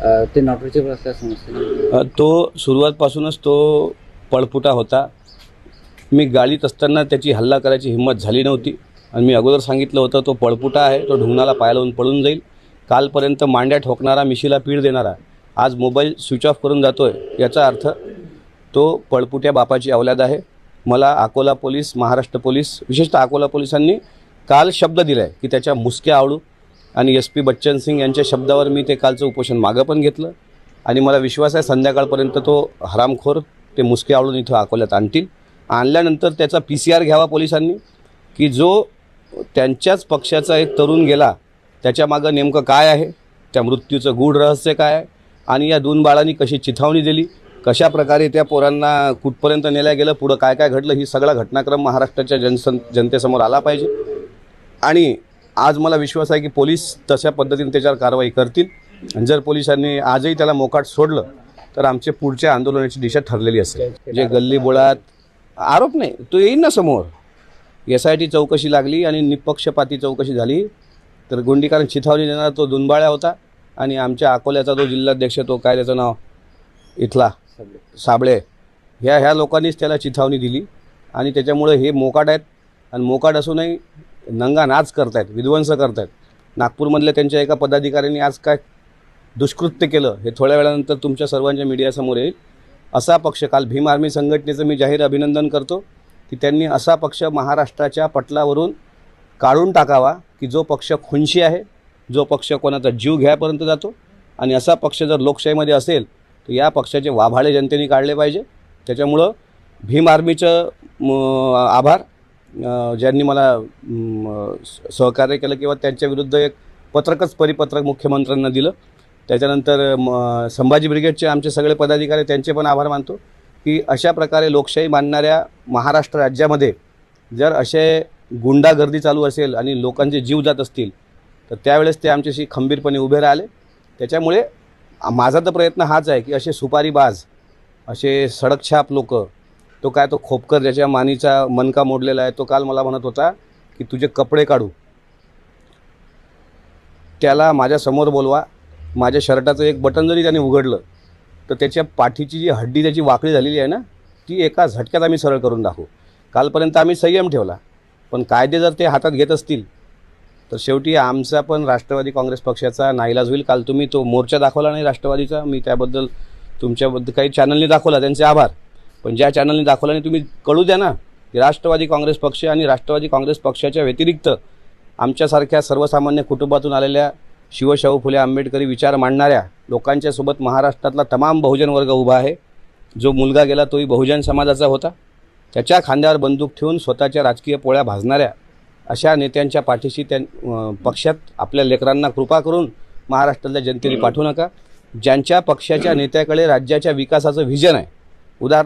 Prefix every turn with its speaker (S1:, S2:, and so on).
S1: ते not reachable असल्या समजते.
S2: तो सुरुवातपासूनच तो पळपुटा होता. मी गाडीत असताना त्याची हल्ला करायची हिंमत झाली नव्हती आणि मी अगोदर सांगितलं होतं तो पळपुटा आहे, तो ढुंगणाला पाय लावून पळून जाईल. कालपर्यंत मांड्या ठोकणारा, मिशीला पीड देणारा, आज मोबाईल स्विच ऑफ करून जातोय, याचा अर्थ तो पळपुट्या बापाची औलाद आहे. मला अकोला पोलीस, महाराष्ट्र पोलीस, विशेषतः अकोला पोलिसांनी काल शब्द दिला आहे की त्याच्या मुसक्या आवळू आणि SP बच्चन सिंग यांच्या शब्दावर मी ते कालचं उपोषण मागं पण घेतलं आणि मला विश्वास आहे संध्याकाळपर्यंत तो हरामखोर ते मुसके आवळून इथं अकोल्यात आणतील. आणल्यानंतर त्याचा PCR घ्यावा पोलिसांनी की जो त्यांच्याच पक्षाचा एक तरुण गेला त्याच्यामागं नेमकं काय आहे, त्या मृत्यूचं गूढ रहस्य काय आहे आणि या दोन बाळांनी कशी चिथावणी दिली, कशा प्रकारे त्या पोरांना कुठपर्यंत नेल्या गेलं, पुढं काय काय घडलं, ही सगळा घटनाक्रम महाराष्ट्राच्या जनतेसमोर आला पाहिजे. आणि आज मला विश्वास आहे की पोलीस तशा पद्धतीने त्याच्यावर कारवाई करतील. आणि जर पोलिसांनी आजही त्याला मोकाट सोडलं तर आमचे पुढच्या आंदोलनाची दिशा ठरलेली असेल. जे गल्लीबोळात आरोप नाही, तो येईल ना समोर. SIT चौकशी लागली आणि निपक्षपाती चौकशी झाली तर गुंडीकारण चिथावणी देणारा तो दुनबाळ्या होता आणि आमच्या अकोल्याचा तो जिल्हाध्यक्ष, तो काय त्याचं नाव इथला साबळे, ह्या लोकांनीच त्याला चिथावणी दिली आणि त्याच्यामुळे हे मोकाट आहेत. आणि मोकाट असूनही नंगा नाच करतायत, विध्वंस करतायत. नागपूरमधल्या त्यांच्या एका पदाधिकाऱ्यांनी आज काय दुष्कृत्य केलं हे थोड्या वेळानंतर तुमच्या सर्वांच्या मीडियासमोर येईल. असा पक्ष, काल भीम आर्मी संघटनेचं मी जाहीर अभिनंदन करतो की त्यांनी असा पक्ष महाराष्ट्राच्या पटलावरून काढून टाकावा की जो पक्ष खुनशी आहे, जो पक्ष कोणाचा जीव घ्यायपर्यंत जातो. आणि असा पक्ष जर लोकशाहीमध्ये असेल तर या पक्षाचे वाभाळे जनतेने काढले पाहिजे. त्याच्यामुळं भीम आर्मीचं आभार, ज्यांनी मला सहकार्य केलं किंवा त्यांच्याविरुद्ध एक पत्रकच परिपत्रक मुख्यमंत्र्यांना दिलं. त्याच्यानंतर संभाजी ब्रिगेडचे आमचे सगळे पदाधिकारी, त्यांचे पण आभार मानतो की अशा प्रकारे लोकशाही मानणाऱ्या महाराष्ट्र राज्यामध्ये जर असे गुंडागर्दी चालू असेल आणि लोकांचे जीव जात असतील तर त्यावेळेस ते आमच्याशी खंबीरपणे उभे राहिले. त्याच्यामुळे माझा तर प्रयत्न हाच आहे की असे सुपारीबाज, असे सडकछाप लोक, तो काय तो खोपकर ज्याच्या मानीचा मनका मोडलेला आहे, तो काल मला म्हणत होता की तुझे कपडे काढू, त्याला माझ्यासमोर बोलवा. माझ्या शर्टाचं एक बटन जरी त्याने उघडलं तर त्याच्या पाठीची जी हड्डी त्याची वाकडी झालेली आहे ना, ती एका झटक्यात आम्ही सरळ करून दाखवू. कालपर्यंत आम्ही संयम ठेवला, पण कायदे जर ते हातात घेत असतील तर शेवटी आमचा पण राष्ट्रवादी काँग्रेस पक्षाचा नाईलाज होईल. काल तुम्ही तो मोर्चा दाखवला नाही राष्ट्रवादीचा, मी त्याबद्दल तुमच्याबद्दल काही चॅनलनी दाखवला, त्यांचे आभार. पण ज्या चॅनलनी दाखवला नाही तुम्ही कळू द्या ना की राष्ट्रवादी काँग्रेस पक्ष आणि राष्ट्रवादी काँग्रेस पक्षाच्या व्यतिरिक्त आमच्यासारख्या सर्वसामान्य कुटुंबातून आलेल्या शिवशाहू फुले आंबेडकरी विचार मांडणाऱ्या लोकांच्या सोबत महाराष्ट्रातला तमाम बहुजन वर्ग उभा आहे. जो मुलगा गेला तोही बहुजन समाजाचा होता. त्याच्या खांद्यावर बंदूक ठेवून स्वतःच्या राजकीय पोळ्या भाजणाऱ्या अशा नेत्यांच्या पाठीशी पक्षात आपल्या लेकरांना कृपा करून महाराष्ट्रातल्या जनतेने पाठवू नका. ज्यांच्या पक्षाच्या नेत्याकडे राज्याच्या विकासाचं व्हिजन आहे, उदाहरणार्थ